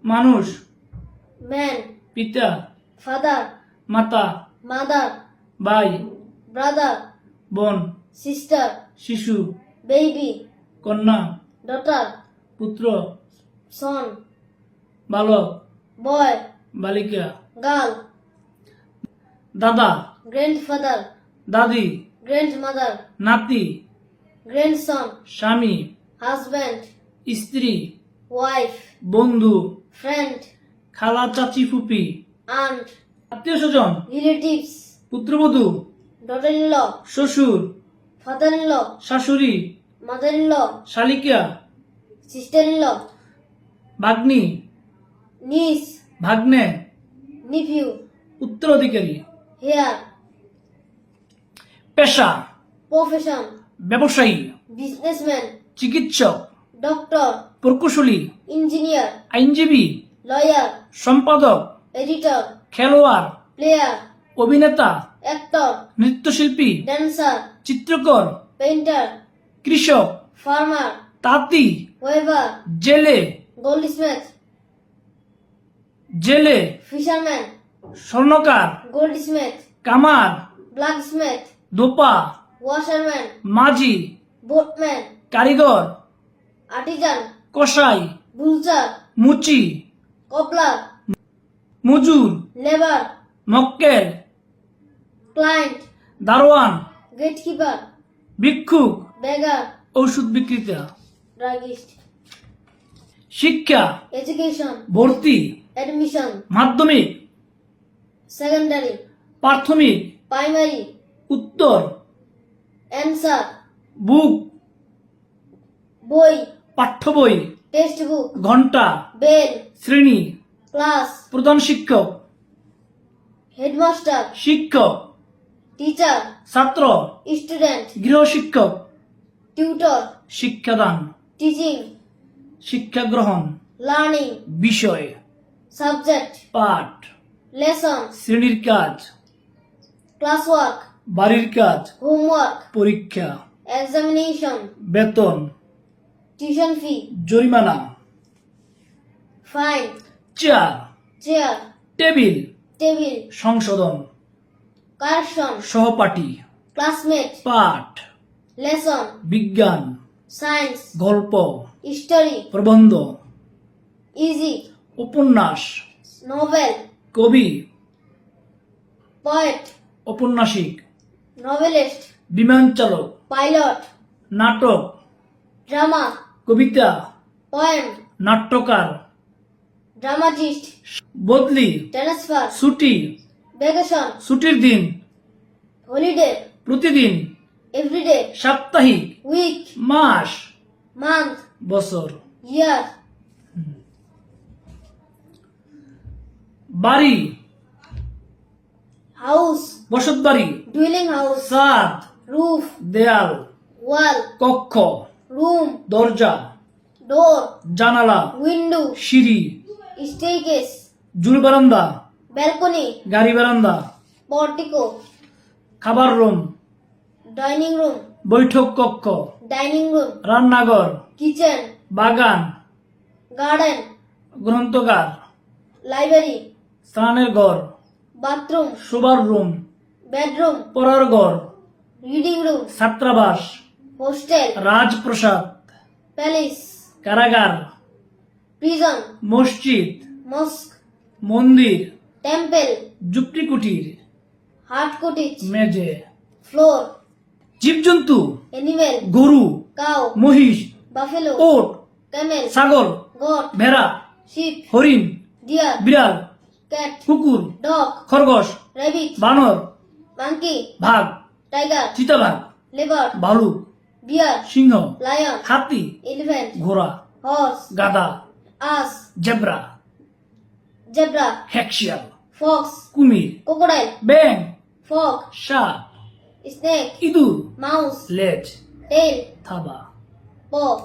মানুষ, man, পিতা, father, মাতা, mother, ভাই, brother, বোন, sister, শিশু, baby, কন্যা, daughter, পুত্র, son, বালক, boy, বালিকা, girl, দাদা, grandfather, দাদি, grandmother, নাতি, grandson, স্বামী, husband, স্ত্রী, wife, বন্ধু, friend, খালা, চাচি, ফুপি, aunt, আত্মীয় স্বজন, relatives, পুত্রবধূ, daughter-in-law, শ্বশুর, father-in-law, শাশুড়ি, mother-in-law, শালিকা, sister-in-law, ভাগ্নি, niece, ভাগ্নে, nephew, উত্তরাধিকারী, heir, পেশা, profession, ব্যবসায়ী, businessman, চিকিৎসক, doctor, প্রকৌশলী, engineer, আইনজীবী, lawyer, সম্পাদক, editor, খেলোয়াড়, player, অভিনেতা, actor, নৃত্যশিল্পী, dancer, চিত্রকর, painter, কৃষক, farmer, তাঁতি, weaver, জেলে, goldsmith, জেলে, fisherman, স্বর্ণকার, goldsmith, কামার, blacksmith, দোপা, washerman, মাঝি, boatman, কারিগর, artisan, কসাই, butcher, মুচি, cobbler, মজুর, labor, মক্কেল, client, দারোয়ান, gatekeeper, ভিক্ষুক, beggar, ঔষধ বিক্রেতা। druggist, শিক্ষা, education, ভর্তি, admission, মাধ্যমিক, secondary, প্রাথমিক, primary, উত্তর, answer, বুক, boy, পাঠ্য বই, textbook, ঘন্টা, bell, শ্রেণী, class, প্রধান শিক্ষক, headmaster, শিক্ষক, teacher, ছাত্র, student, গৃহশিক্ষক, tutor, শিক্ষাদান, teaching, শিক্ষা গ্রহণ, learning, বিষয়, subject, পাঠ, lesson, শ্রেণীর কাজ, classwork, বাড়ির কাজ, homework, পরীক্ষা, examination, বেতন, tuition fee, জরিমানা, fine, chair, chair, table, table, সংশোধন, correction, সহপাঠী, classmate, পাঠ, lesson, বিজ্ঞান, science, গল্প, history, প্রবন্ধ, easy, উপন্যাস, novel, কবি, poet, ঔপন্যাসিক, novelist, বিমান চালক, pilot, নাটক, drama, কবিতা, poem, নাট্যকার, dramatist, বদলি, transfer, ছুটি, vacation, ছুটির দিন, holiday, প্রতিদিন, everyday, সাপ্তাহিক, week, মাস, month, বছর। year, বাড়ি, house, বসত বাড়ি, dwelling house, ছাদ, roof, দেয়াল, wall, কক্ষ, room, দরজা, door, জানালা, window, সিঁড়ি, staircase, জুল বারান্দা, balcony, গাড়ি বারান্দা, portico, খাবার রুম, dining room, বৈঠক কক্ষ, dining room, রান্নাঘর, kitchen, বাগান, garden, গ্রন্থগার, library, স্নানের ঘর, bathroom, শোবার রুম, bedroom, পড়ার ঘর, reading room, ছাত্রাবাস, hostel, রাজপ্রাসাদ, palace, কারাগার, prison, মসজিদ, mosque, মন্দির, temple, যুক্তি কুটির, hut cottage, মেজে, floor, জীবজন্তু, animal, গরু, cow, মহিষ, buffalo, ওট, camel, ছাগল, goat, ভেড়া, sheep, হরিণ, deer, বিড়াল, cat, কুকুর, dog, খরগোশ, rabbit, বানর, monkey, বাঘ, tiger, চিতাবাঘ, leopard, ভালুক, bear, সিংহ, lion, হাতি, elephant, ঘোড়া, horse, গাধা, ass, জেব্রা, zebra, হেক্সিয়াল, fox, কুমির, crocodile, ব্যাং, frog, সাপ, snake, ইঁদুর, mouse, লেজ, tail, থাবা। paw.